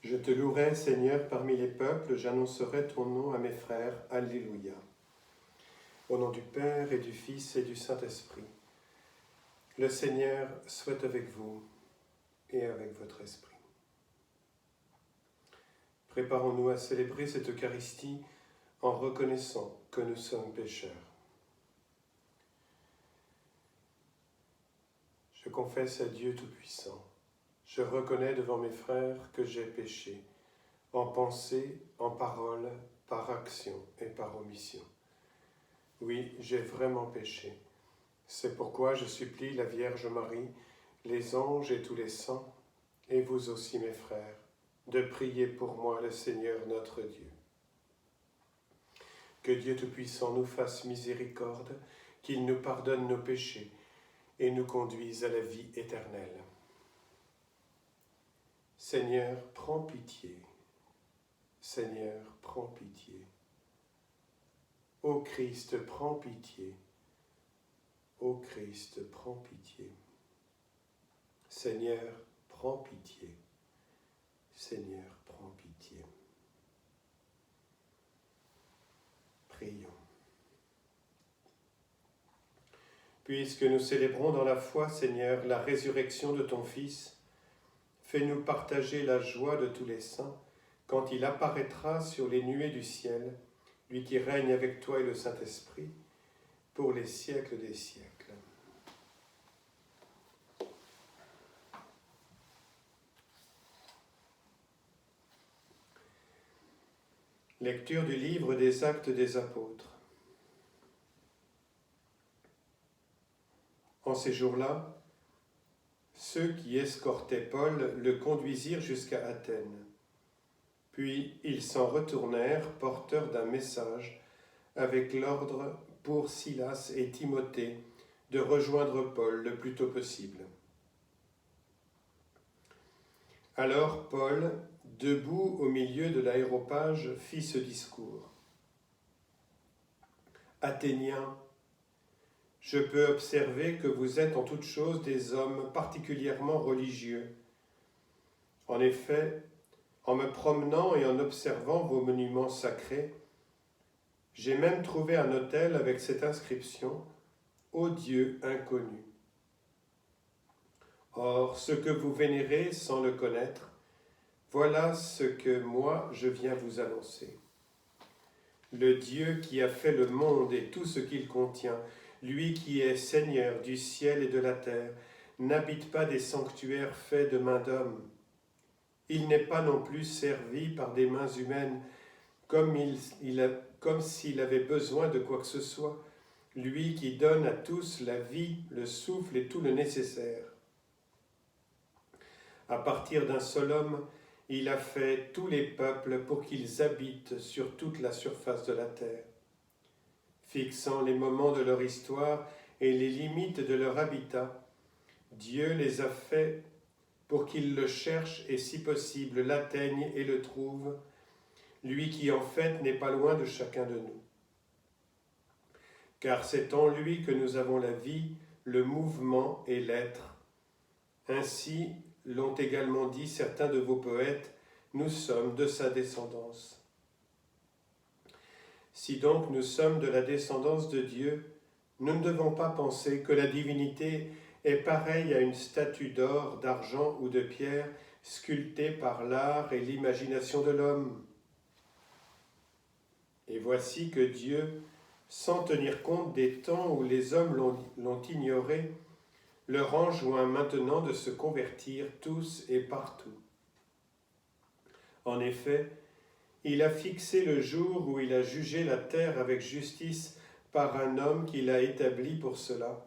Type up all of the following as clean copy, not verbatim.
Je te louerai, Seigneur, parmi les peuples, j'annoncerai ton nom à mes frères. Alléluia. Au nom du Père et du Fils et du Saint-Esprit. Le Seigneur soit avec vous et avec votre esprit. Préparons-nous à célébrer cette Eucharistie en reconnaissant que nous sommes pécheurs. Je confesse à Dieu Tout-Puissant. Je reconnais devant mes frères que j'ai péché, en pensée, en parole, par action et par omission. Oui, j'ai vraiment péché. C'est pourquoi je supplie la Vierge Marie, les anges et tous les saints, et vous aussi mes frères, de prier pour moi le Seigneur notre Dieu. Que Dieu Tout-Puissant nous fasse miséricorde, qu'il nous pardonne nos péchés et nous conduise à la vie éternelle. Seigneur, prends pitié. Seigneur, prends pitié. Ô Christ, prends pitié. Ô Christ, prends pitié. Seigneur, prends pitié. Seigneur, prends pitié. Prions. Puisque nous célébrons dans la foi, Seigneur, la résurrection de ton Fils, fais-nous partager la joie de tous les saints quand il apparaîtra sur les nuées du ciel, lui qui règne avec toi et le Saint-Esprit, pour les siècles des siècles. Lecture du livre des Actes des Apôtres. En ces jours-là, ceux qui escortaient Paul le conduisirent jusqu'à Athènes. Puis ils s'en retournèrent, porteurs d'un message, avec l'ordre pour Silas et Timothée de rejoindre Paul le plus tôt possible. Alors Paul, debout au milieu de l'aréopage, fit ce discours. « Athéniens, je peux observer que vous êtes en toutes choses des hommes particulièrement religieux. En effet, en me promenant et en observant vos monuments sacrés, j'ai même trouvé un autel avec cette inscription « Ô Dieu inconnu ». Or, ce que vous vénérez sans le connaître, voilà ce que moi je viens vous annoncer. Le Dieu qui a fait le monde et tout ce qu'il contient, lui qui est Seigneur du ciel et de la terre, n'habite pas des sanctuaires faits de mains d'hommes. Il n'est pas non plus servi par des mains humaines, comme s'il avait besoin de quoi que ce soit, lui qui donne à tous la vie, le souffle et tout le nécessaire. À partir d'un seul homme, il a fait tous les peuples pour qu'ils habitent sur toute la surface de la terre. Fixant les moments de leur histoire et les limites de leur habitat, Dieu les a faits pour qu'ils le cherchent et, si possible, l'atteignent et le trouvent, lui qui en fait n'est pas loin de chacun de nous. Car c'est en lui que nous avons la vie, le mouvement et l'être. Ainsi l'ont également dit certains de vos poètes, nous sommes de sa descendance. Si donc nous sommes de la descendance de Dieu, nous ne devons pas penser que la divinité est pareille à une statue d'or, d'argent ou de pierre sculptée par l'art et l'imagination de l'homme. Et voici que Dieu, sans tenir compte des temps où les hommes l'ont ignoré, leur enjoint maintenant de se convertir tous et partout. En effet, il a fixé le jour où il a jugé la terre avec justice par un homme qu'il a établi pour cela,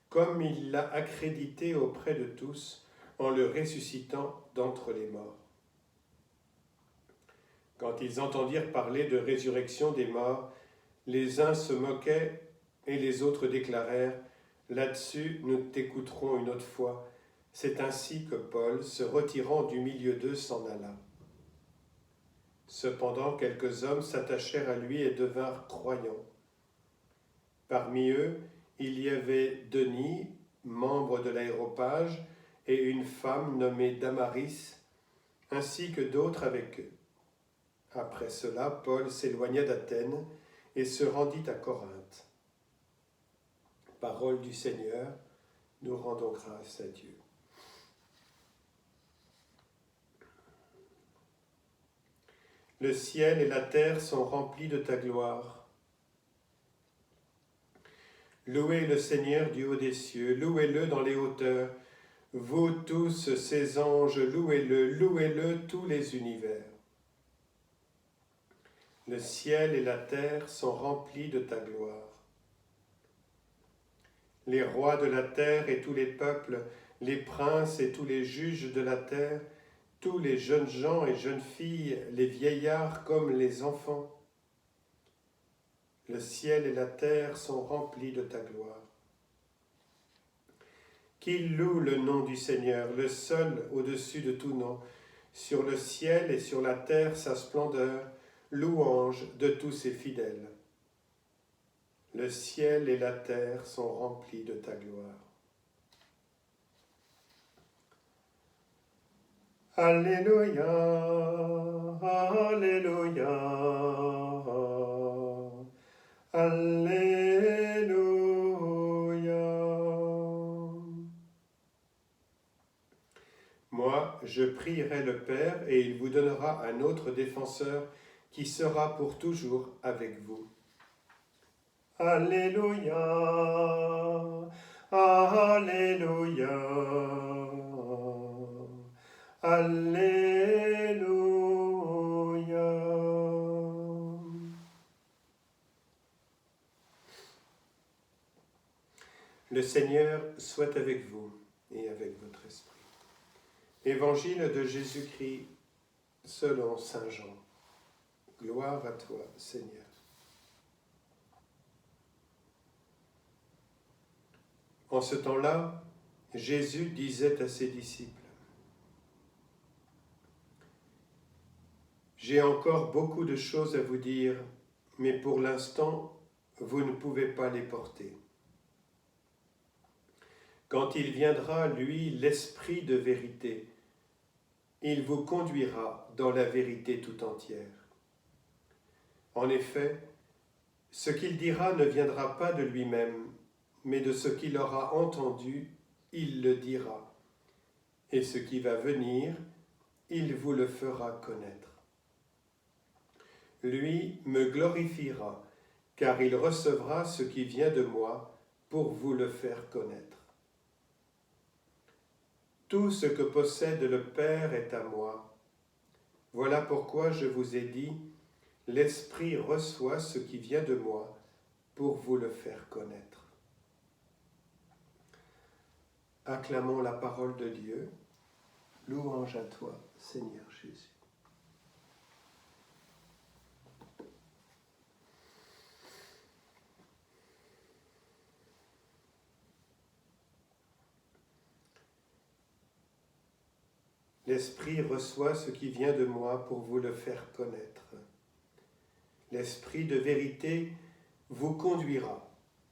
comme il l'a accrédité auprès de tous en le ressuscitant d'entre les morts. Quand ils entendirent parler de résurrection des morts, les uns se moquaient et les autres déclarèrent « Là-dessus, nous t'écouterons une autre fois. » C'est ainsi que Paul, se retirant du milieu d'eux, s'en alla. Cependant, quelques hommes s'attachèrent à lui et devinrent croyants. Parmi eux, il y avait Denis, membre de l'aréopage, et une femme nommée Damaris, ainsi que d'autres avec eux. Après cela, Paul s'éloigna d'Athènes et se rendit à Corinthe. Parole du Seigneur, nous rendons grâce à Dieu. Le ciel et la terre sont remplis de ta gloire. Louez le Seigneur du haut des cieux, louez-le dans les hauteurs. Vous tous, ses anges, louez-le, louez-le tous les univers. Le ciel et la terre sont remplis de ta gloire. Les rois de la terre et tous les peuples, les princes et tous les juges de la terre, tous les jeunes gens et jeunes filles, les vieillards comme les enfants. Le ciel et la terre sont remplis de ta gloire. Qu'il loue le nom du Seigneur, le seul au-dessus de tout nom, sur le ciel et sur la terre sa splendeur, louange de tous ses fidèles. Le ciel et la terre sont remplis de ta gloire. Alléluia, Alléluia, Alléluia. Moi, je prierai le Père et il vous donnera un autre défenseur qui sera pour toujours avec vous. Alléluia, Alléluia, Alléluia. Le Seigneur soit avec vous et avec votre esprit. Évangile de Jésus-Christ selon saint Jean. Gloire à toi, Seigneur. En ce temps-là, Jésus disait à ses disciples, « J'ai encore beaucoup de choses à vous dire, mais pour l'instant, vous ne pouvez pas les porter. Quand il viendra, lui, l'Esprit de vérité, il vous conduira dans la vérité tout entière. En effet, ce qu'il dira ne viendra pas de lui-même, mais de ce qu'il aura entendu, il le dira. Et ce qui va venir, il vous le fera connaître. Lui me glorifiera, car il recevra ce qui vient de moi pour vous le faire connaître. Tout ce que possède le Père est à moi. Voilà pourquoi je vous ai dit, l'Esprit reçoit ce qui vient de moi pour vous le faire connaître. Acclamons la parole de Dieu. Louange à toi, Seigneur Jésus. L'Esprit reçoit ce qui vient de moi pour vous le faire connaître. L'Esprit de vérité vous conduira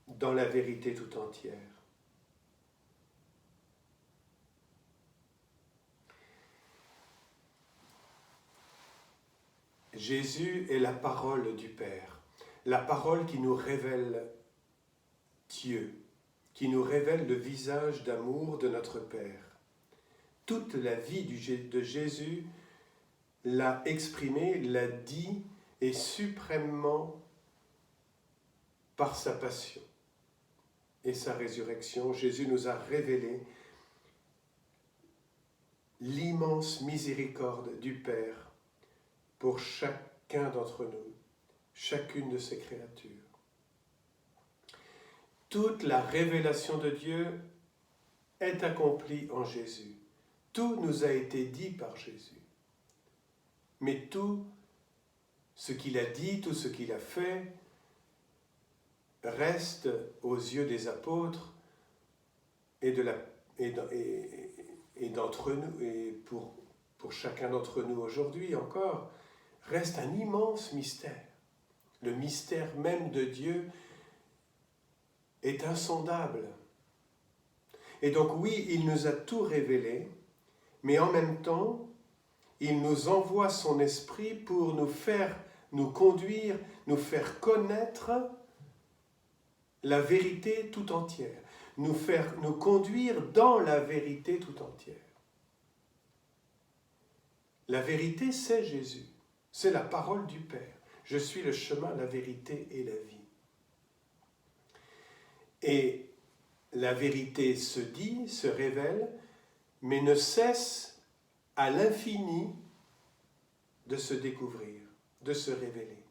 dans la vérité tout entière. Jésus est la parole du Père, la parole qui nous révèle Dieu, qui nous révèle le visage d'amour de notre Père. Toute la vie de Jésus l'a exprimé, l'a dit, et suprêmement par sa passion et sa résurrection, Jésus nous a révélé l'immense miséricorde du Père pour chacun d'entre nous, chacune de ses créatures. Toute la révélation de Dieu est accomplie en Jésus. Tout nous a été dit par Jésus. Mais tout ce qu'il a dit, tout ce qu'il a fait, reste aux yeux des apôtres et d'entre nous, et pour chacun d'entre nous aujourd'hui encore, reste un immense mystère. Le mystère même de Dieu est insondable. Et donc oui, il nous a tout révélé, mais en même temps, il nous envoie son esprit pour nous conduire, nous faire connaître la vérité tout entière, nous conduire dans la vérité tout entière. La vérité, c'est Jésus, c'est la parole du Père. Je suis le chemin, la vérité et la vie. Et la vérité se dit, se révèle, mais ne cesse à l'infini de se découvrir, de se révéler.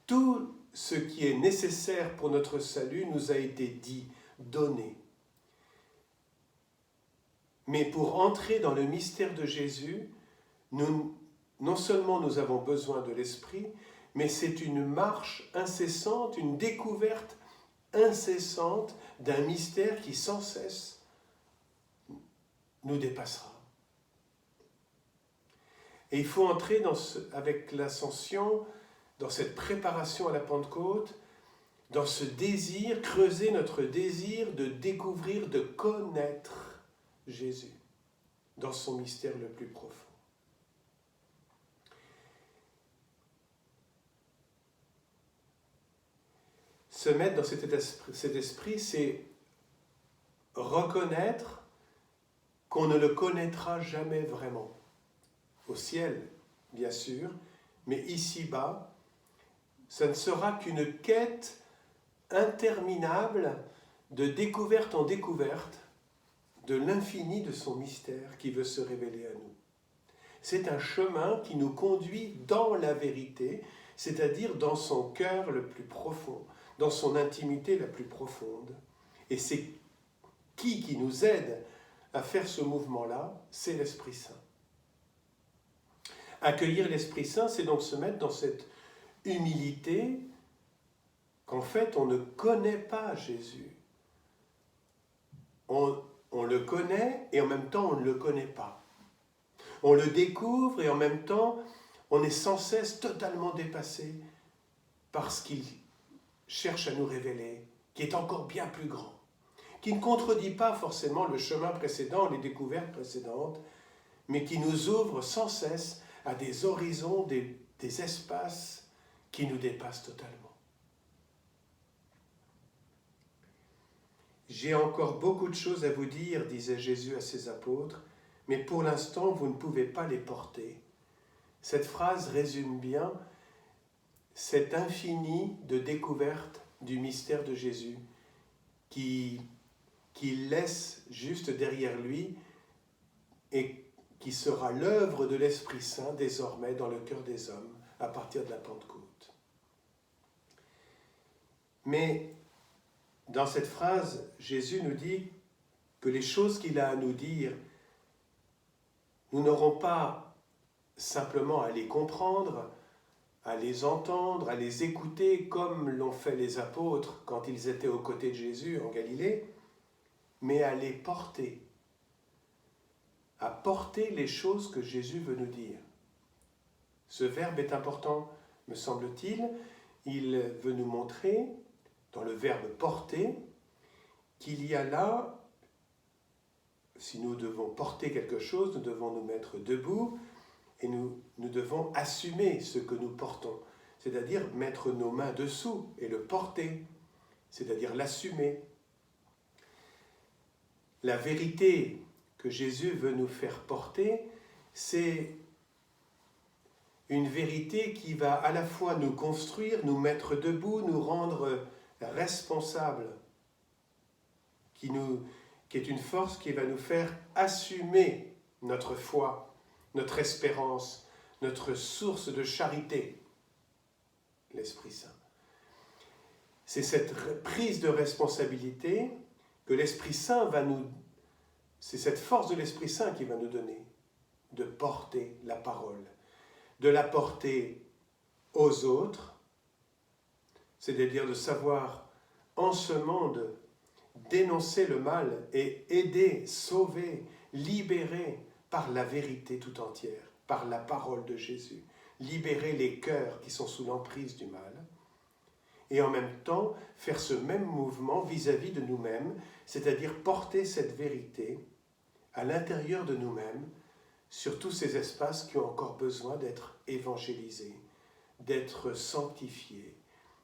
Tout ce qui est nécessaire pour notre salut nous a été dit, donné. Mais pour entrer dans le mystère de Jésus, non seulement nous avons besoin de l'Esprit, mais c'est une marche incessante, une découverte incessante d'un mystère qui sans cesse nous dépassera. Et il faut entrer avec l'ascension, dans cette préparation à la Pentecôte, dans ce désir, creuser notre désir de découvrir, de connaître Jésus dans son mystère le plus profond. Se mettre dans cet esprit, c'est reconnaître qu'on ne le connaîtra jamais vraiment. Au ciel, bien sûr, mais ici-bas, ça ne sera qu'une quête interminable de découverte en découverte de l'infini de son mystère qui veut se révéler à nous. C'est un chemin qui nous conduit dans la vérité, c'est-à-dire dans son cœur le plus profond, dans son intimité la plus profonde. Et c'est qui nous aide à faire ce mouvement-là? C'est l'Esprit Saint. Accueillir l'Esprit Saint, c'est donc se mettre dans cette humilité qu'en fait on ne connaît pas Jésus. On le connaît et en même temps on ne le connaît pas. On le découvre et en même temps on est sans cesse totalement dépassé par ce qu'il cherche à nous révéler, qui est encore bien plus grand, qui ne contredit pas forcément le chemin précédent, les découvertes précédentes, mais qui nous ouvre sans cesse à des horizons, des espaces qui nous dépassent totalement. J'ai encore beaucoup de choses à vous dire, disait Jésus à ses apôtres, mais pour l'instant, vous ne pouvez pas les porter. Cette phrase résume bien cet infini de découverte du mystère de Jésus qui laisse juste derrière lui et qui sera l'œuvre de l'Esprit Saint désormais dans le cœur des hommes à partir de la Pentecôte. Mais dans cette phrase, Jésus nous dit que les choses qu'il a à nous dire, nous n'aurons pas simplement à les comprendre, à les entendre, à les écouter comme l'ont fait les apôtres quand ils étaient aux côtés de Jésus en Galilée, mais à les porter, à porter les choses que Jésus veut nous dire. Ce verbe est important, me semble-t-il. Il veut nous montrer, dans le verbe porter, qu'il y a là, si nous devons porter quelque chose, nous devons nous mettre debout et nous devons assumer ce que nous portons, c'est-à-dire mettre nos mains dessous et le porter, c'est-à-dire l'assumer. La vérité que Jésus veut nous faire porter, c'est une vérité qui va à la fois nous construire, nous mettre debout, nous rendre responsables, qui est une force qui va nous faire assumer notre foi, notre espérance, notre source de charité, l'Esprit Saint. C'est cette prise de responsabilité que l'Esprit Saint c'est cette force de l'Esprit Saint qui va nous donner, de porter la parole, de la porter aux autres, c'est-à-dire de savoir en ce monde dénoncer le mal et aider, sauver, libérer par la vérité tout entière, par la parole de Jésus, libérer les cœurs qui sont sous l'emprise du mal, et en même temps faire ce même mouvement vis-à-vis de nous-mêmes, c'est-à-dire porter cette vérité à l'intérieur de nous-mêmes sur tous ces espaces qui ont encore besoin d'être évangélisés, d'être sanctifiés,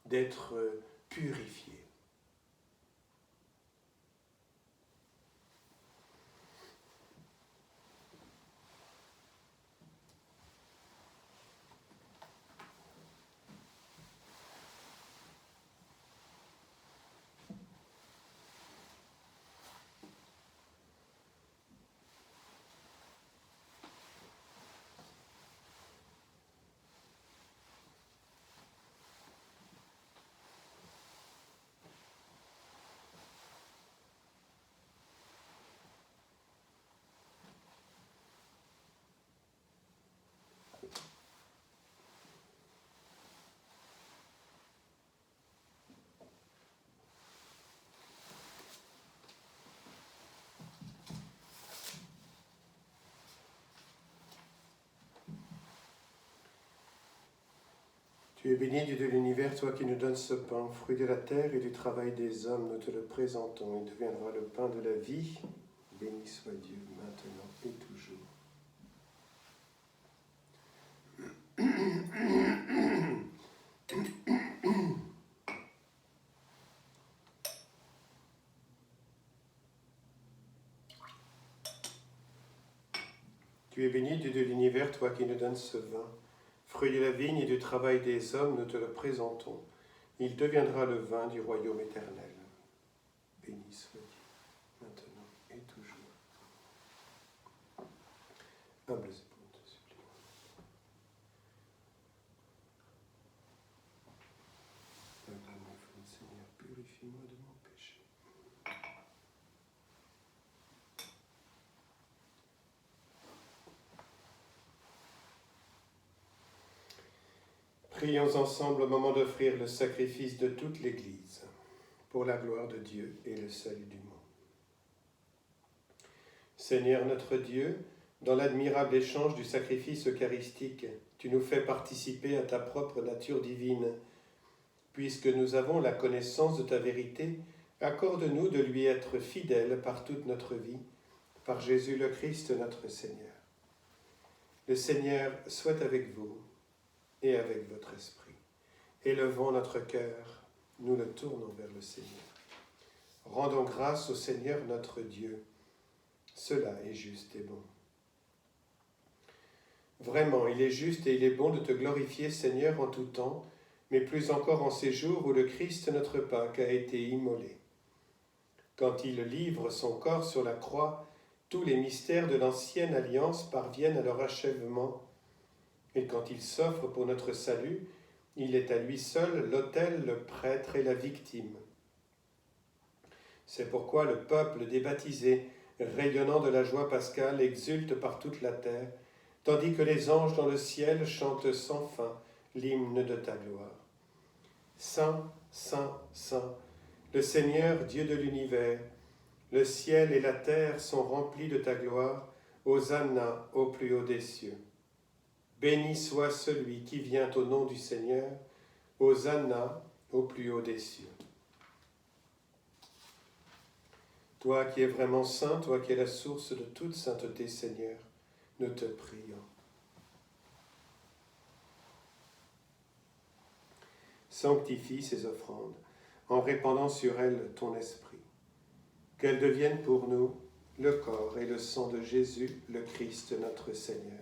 d'être purifiés. Tu es béni, Dieu de l'univers, toi qui nous donnes ce pain, fruit de la terre et du travail des hommes, nous te le présentons. Il deviendra le pain de la vie. Béni soit Dieu, maintenant et toujours. Tu es béni, Dieu de l'univers, toi qui nous donnes ce vin. Fruit de la vigne et du travail des hommes, nous te le présentons. Il deviendra le vin du royaume éternel. Béni soit Dieu, maintenant et toujours. Humbles épaules, te supplions. Pardonne-moi, Seigneur, purifie-moi de mon péché. Prions ensemble au moment d'offrir le sacrifice de toute l'Église, pour la gloire de Dieu et le salut du monde. Seigneur notre Dieu, dans l'admirable échange du sacrifice eucharistique, tu nous fais participer à ta propre nature divine. Puisque nous avons la connaissance de ta vérité, accorde-nous de lui être fidèles par toute notre vie, par Jésus le Christ notre Seigneur. Le Seigneur soit avec vous et avec votre esprit. Élevons notre cœur, nous le tournons vers le Seigneur. Rendons grâce au Seigneur notre Dieu. Cela est juste et bon. Vraiment, il est juste et il est bon de te glorifier, Seigneur, en tout temps, mais plus encore en ces jours où le Christ notre Pâque a été immolé. Quand il livre son corps sur la croix, tous les mystères de l'ancienne alliance parviennent à leur achèvement. Et quand il s'offre pour notre salut, il est à lui seul l'autel, le prêtre et la victime. C'est pourquoi le peuple des baptisés, rayonnant de la joie pascale, exulte par toute la terre, tandis que les anges dans le ciel chantent sans fin l'hymne de ta gloire. Saint, Saint, Saint, le Seigneur Dieu de l'univers, le ciel et la terre sont remplis de ta gloire, Hosanna au plus haut des cieux. Béni soit celui qui vient au nom du Seigneur, Hosanna au plus haut des cieux. Toi qui es vraiment saint, toi qui es la source de toute sainteté, Seigneur, nous te prions. Sanctifie ces offrandes en répandant sur elles ton esprit. Qu'elles deviennent pour nous le corps et le sang de Jésus, le Christ notre Seigneur.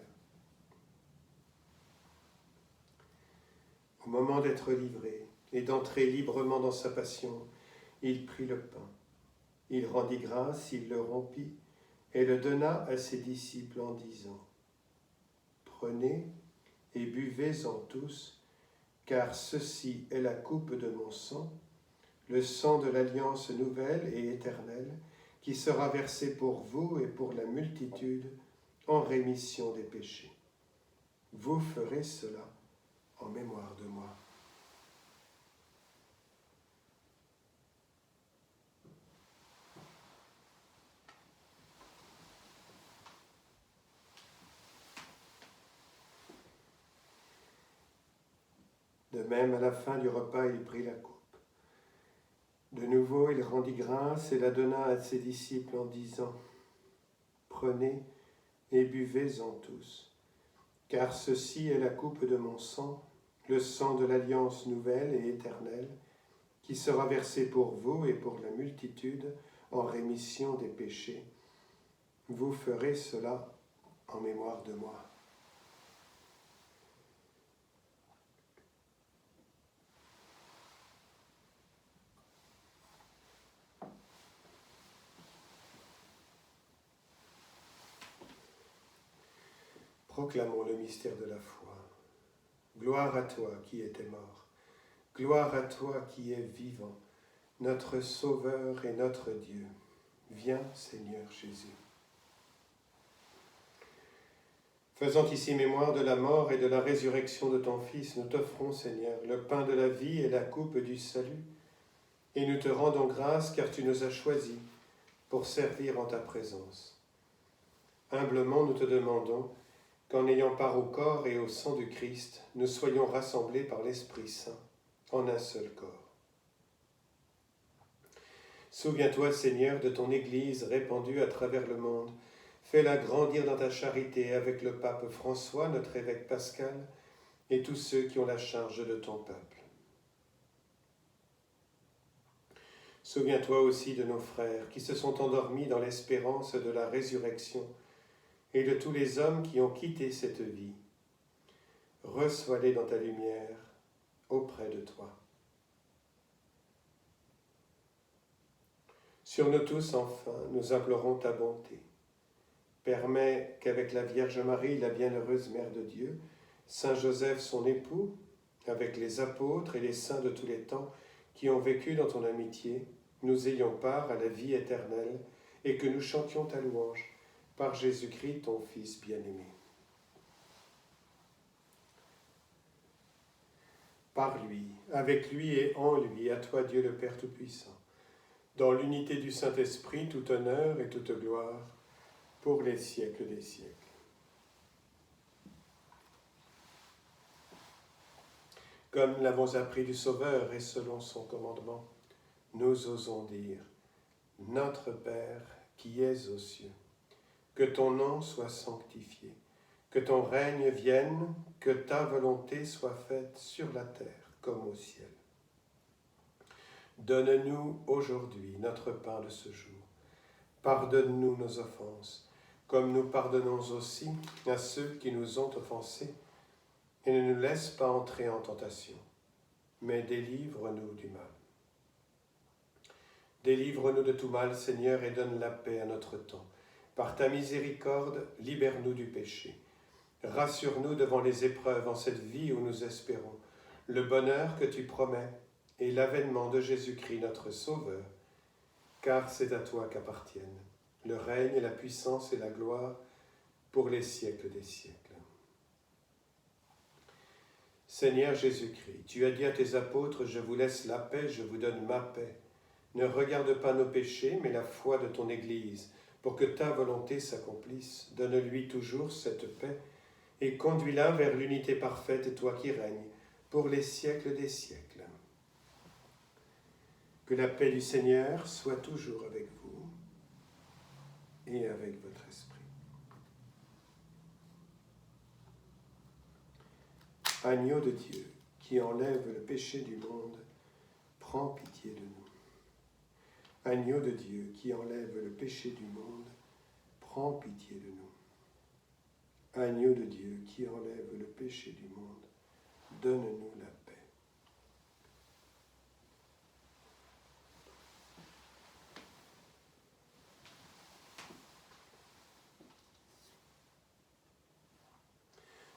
Au moment d'être livré et d'entrer librement dans sa passion, il prit le pain. Il rendit grâce, il le rompit et le donna à ses disciples en disant : Prenez et buvez-en tous, car ceci est la coupe de mon sang, le sang de l'alliance nouvelle et éternelle, qui sera versé pour vous et pour la multitude en rémission des péchés. Vous ferez cela en mémoire de moi. De même, à la fin du repas, il prit la coupe. De nouveau, il rendit grâce et la donna à ses disciples en disant : Prenez et buvez-en tous. Car ceci est la coupe de mon sang, le sang de l'alliance nouvelle et éternelle, qui sera versé pour vous et pour la multitude en rémission des péchés. Vous ferez cela en mémoire de moi. Proclamons le mystère de la foi. Gloire à toi qui étais mort. Gloire à toi qui es vivant, notre Sauveur et notre Dieu. Viens, Seigneur Jésus. Faisant ici mémoire de la mort et de la résurrection de ton Fils, nous t'offrons, Seigneur, le pain de la vie et la coupe du salut, et nous te rendons grâce car tu nous as choisis pour servir en ta présence. Humblement, nous te demandons qu'en ayant part au corps et au sang du Christ, nous soyons rassemblés par l'Esprit Saint en un seul corps. Souviens-toi, Seigneur, de ton Église répandue à travers le monde. Fais-la grandir dans ta charité avec le pape François, notre évêque Pascal, et tous ceux qui ont la charge de ton peuple. Souviens-toi aussi de nos frères qui se sont endormis dans l'espérance de la résurrection et de tous les hommes qui ont quitté cette vie. Reçois-les dans ta lumière auprès de toi. Sur nous tous, enfin, nous implorons ta bonté. Permets qu'avec la Vierge Marie, la bienheureuse Mère de Dieu, Saint Joseph, son époux, avec les apôtres et les saints de tous les temps qui ont vécu dans ton amitié, nous ayons part à la vie éternelle et que nous chantions ta louange par Jésus-Christ, ton Fils bien-aimé. Par lui, avec lui et en lui, à toi Dieu le Père Tout-Puissant, dans l'unité du Saint-Esprit, tout honneur et toute gloire, pour les siècles des siècles. Comme l'avons appris du Sauveur et selon son commandement, nous osons dire, Notre Père qui es aux cieux, que ton nom soit sanctifié, que ton règne vienne, que ta volonté soit faite sur la terre comme au ciel. Donne-nous aujourd'hui notre pain de ce jour. Pardonne-nous nos offenses, comme nous pardonnons aussi à ceux qui nous ont offensés, et ne nous laisse pas entrer en tentation, mais délivre-nous du mal. Délivre-nous de tout mal, Seigneur, et donne la paix à notre temps. Par ta miséricorde, libère-nous du péché. Rassure-nous devant les épreuves en cette vie où nous espérons le bonheur que tu promets et l'avènement de Jésus-Christ, notre Sauveur, car c'est à toi qu'appartiennent le règne et la puissance et la gloire pour les siècles des siècles. Seigneur Jésus-Christ, tu as dit à tes apôtres, je vous laisse la paix, je vous donne ma paix. Ne regarde pas nos péchés, mais la foi de ton Église, pour que ta volonté s'accomplisse. Donne-lui toujours cette paix et conduis-la vers l'unité parfaite, toi qui règnes, pour les siècles des siècles. Que la paix du Seigneur soit toujours avec vous et avec votre esprit. Agneau de Dieu, qui enlève le péché du monde, prends pitié de nous. Agneau de Dieu, qui enlève le péché du monde, prends pitié de nous. Agneau de Dieu, qui enlève le péché du monde, donne-nous la paix.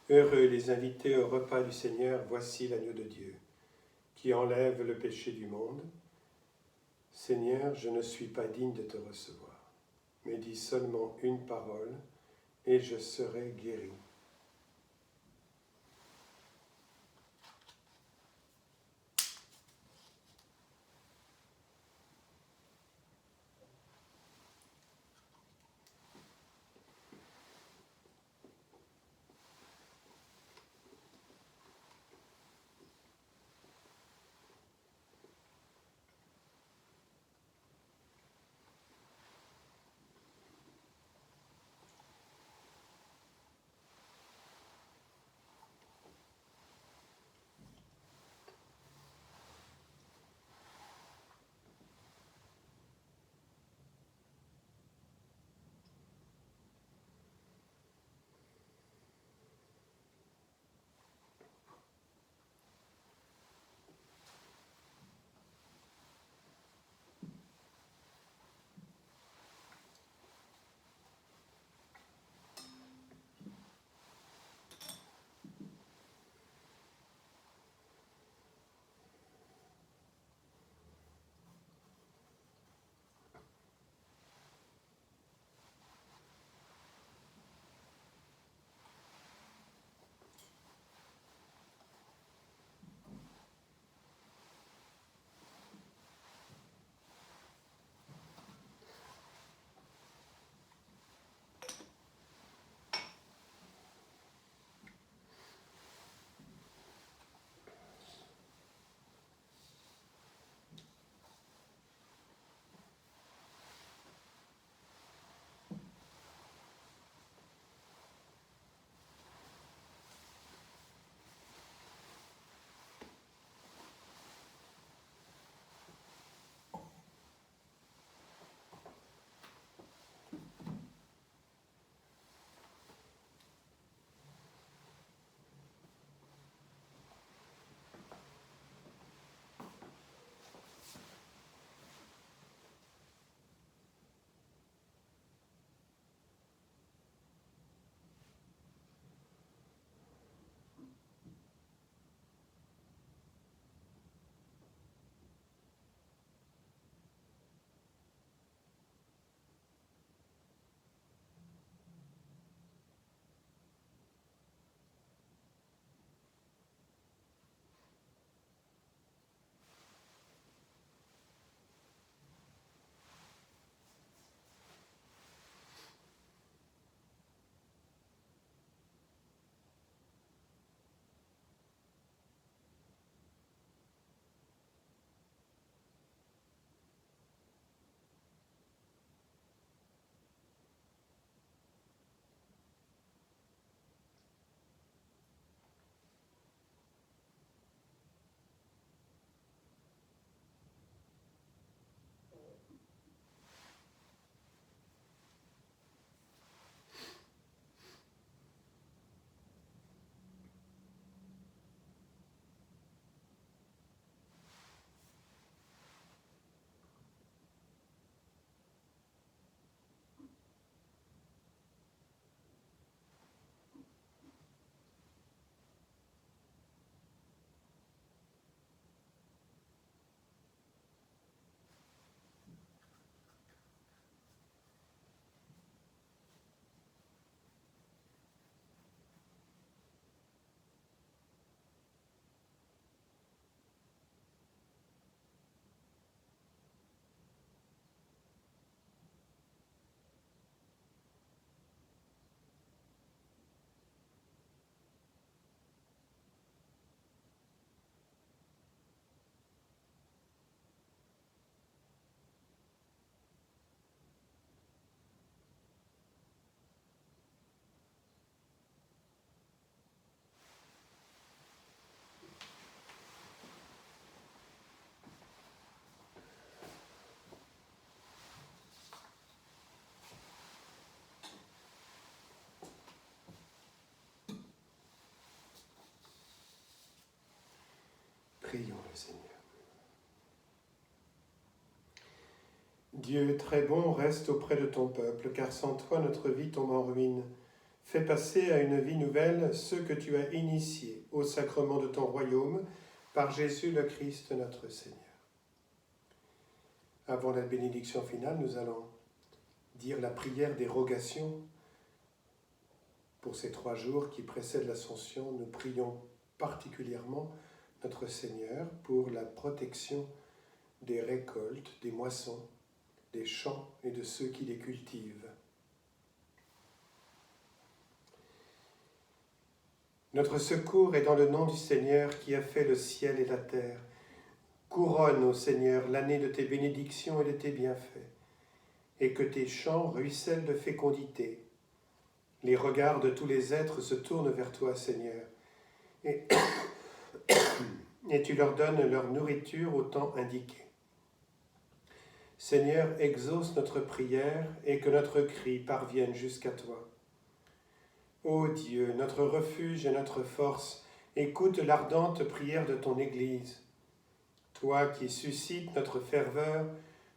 Heureux les invités au repas du Seigneur, voici l'agneau de Dieu, qui enlève le péché du monde. Seigneur, je ne suis pas digne de te recevoir, mais dis seulement une parole, et je serai guéri. Prions le Seigneur. Dieu très bon, reste auprès de ton peuple, car sans toi notre vie tombe en ruine. Fais passer à une vie nouvelle ceux que tu as initiés au sacrement de ton royaume, par Jésus le Christ notre Seigneur. Avant la bénédiction finale, nous allons dire la prière des rogations. Pour ces 3 jours qui précèdent l'Ascension, nous prions particulièrement notre Seigneur pour la protection des récoltes, des moissons, des champs et de ceux qui les cultivent. Notre secours est dans le nom du Seigneur qui a fait le ciel et la terre. Couronne, ô Seigneur, l'année de tes bénédictions et de tes bienfaits, et que tes champs ruissellent de fécondité. Les regards de tous les êtres se tournent vers toi, Seigneur, et tu leur donnes leur nourriture au temps indiqué. Seigneur, exauce notre prière et que notre cri parvienne jusqu'à toi. Ô Dieu, notre refuge et notre force, écoute l'ardente prière de ton Église. Toi qui suscites notre ferveur,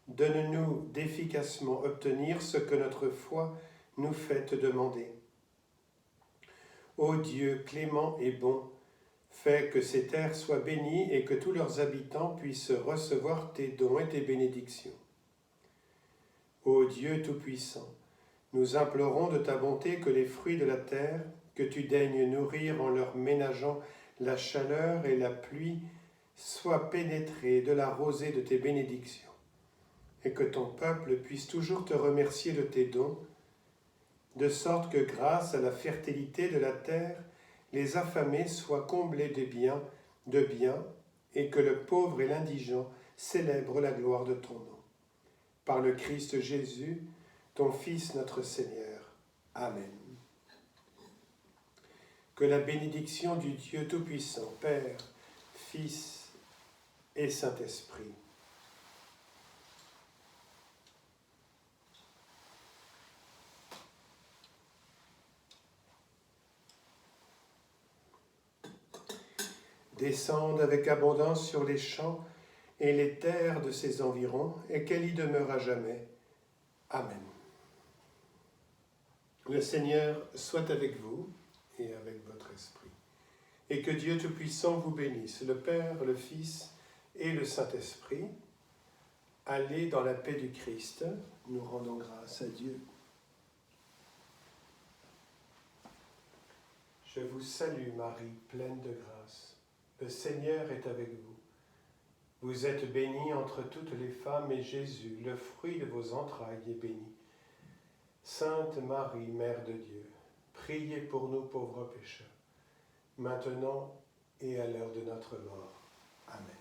donne-nous d'efficacement obtenir ce que notre foi nous fait te demander. Ô Dieu clément et bon, fais que ces terres soient bénies et que tous leurs habitants puissent recevoir tes dons et tes bénédictions. Ô Dieu Tout-Puissant, nous implorons de ta bonté que les fruits de la terre, que tu daignes nourrir en leur ménageant la chaleur et la pluie, soient pénétrés de la rosée de tes bénédictions, et que ton peuple puisse toujours te remercier de tes dons, de sorte que grâce à la fertilité de la terre, les affamés soient comblés de biens, et que le pauvre et l'indigent célèbrent la gloire de ton nom. Par le Christ Jésus, ton Fils notre Seigneur. Amen. Que la bénédiction du Dieu Tout-Puissant, Père, Fils et Saint-Esprit, descende avec abondance sur les champs et les terres de ses environs, et qu'elle y demeure à jamais. Amen. Le Seigneur soit avec vous et avec votre esprit, et que Dieu Tout-Puissant vous bénisse, le Père, le Fils et le Saint-Esprit. Allez dans la paix du Christ, nous rendons grâce à Dieu. Je vous salue Marie, pleine de grâce. Le Seigneur est avec vous. Vous êtes bénie entre toutes les femmes, et Jésus, le fruit de vos entrailles, est béni. Sainte Marie, Mère de Dieu, priez pour nous pauvres pécheurs, maintenant et à l'heure de notre mort. Amen.